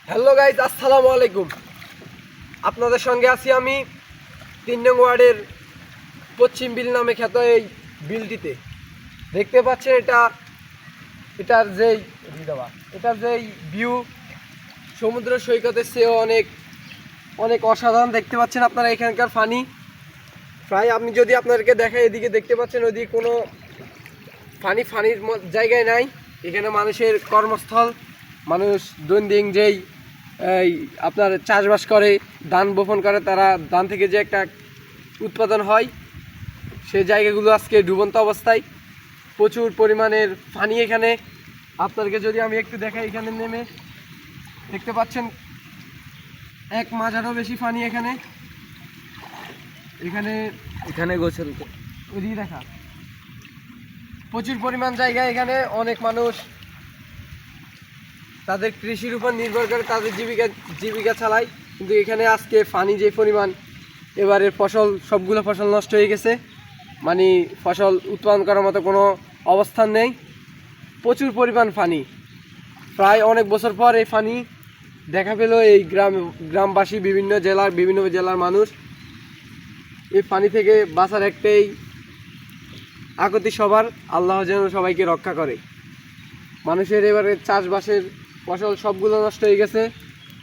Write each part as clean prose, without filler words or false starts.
Hello guys, আসসালামু আলাইকুম। আপনাদের সঙ্গে আছি আমি 3 নং ওয়ার্ডের পশ্চিম বিল নামে খ্যাত এই বিলটিতে। দেখতে পাচ্ছেন এটার যেই ভিউ সমুদ্র সৈকতের চেয়েও অনেক অনেক অসাধারণ। দেখতে পাচ্ছেন আপনারা এখানকার পানি প্রায়, আমি যদি আপনাদেরকে দেখাই, এদিকে দেখতে পাচ্ছেন ওইদিকে কোনো পানির জায়গায় নাই। এখানে মানুষের কর্মস্থল, মানুষ দৈনন্দিন যেই আপনার চাষবাস করে, ধান বপন করে, তারা ধান থেকে যে একটা উৎপাদন হয়, সেই জায়গাগুলো আজকে ডুবন্ত অবস্থায়। প্রচুর পরিমাণের পানি এখানে। আপনাদেরকে যদি আমি একটু দেখাই, এখানে নেমে দেখতে পাচ্ছেন 1 মাঝারও বেশি পানি এখানে এখানে গোসল ওইদিকে দেখা প্রচুর পরিমাণ জায়গা। এখানে অনেক মানুষ তাদের কৃষির উপর নির্ভর করে তাদের জীবিকা চালায়, কিন্তু এখানে আজকে পানি যে পরিমাণ, এবারের সবগুলো ফসল নষ্ট হয়ে গেছে। মানে ফসল উৎপাদন করার মতো কোনো অবস্থান নেই। প্রচুর পরিমাণ পানি, প্রায় অনেক বছর পর এই পানি দেখা পেল এই গ্রামবাসী, বিভিন্ন জেলার মানুষ। এই পানি থেকে বাঁচার একটাই আকুতি সবার, আল্লাহ যেন সবাইকে রক্ষা করে। মানুষের এবারে চাষবাসের ফসল সবগুলো নষ্ট হয়ে গেছে,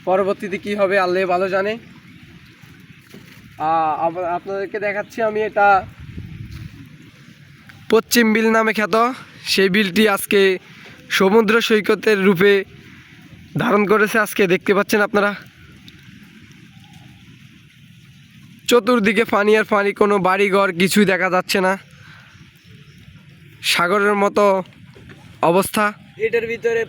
পরবর্তীতে কি হবে আল্লাহ ভালো জানে। আপনাদেরকে দেখাচ্ছি আমি, এটা পশ্চিম বিল নামে খ্যাত সেই বিলটি আজকে সমুদ্র সৈকতের রূপে ধারণ করেছে। আজকে দেখতে পাচ্ছেন আপনারা চতুর্দিকে পানি আর পানি, কোনো বাড়িঘর কিছুই দেখা যাচ্ছে না, সাগরের মতো অবস্থা। এটার ভিতরে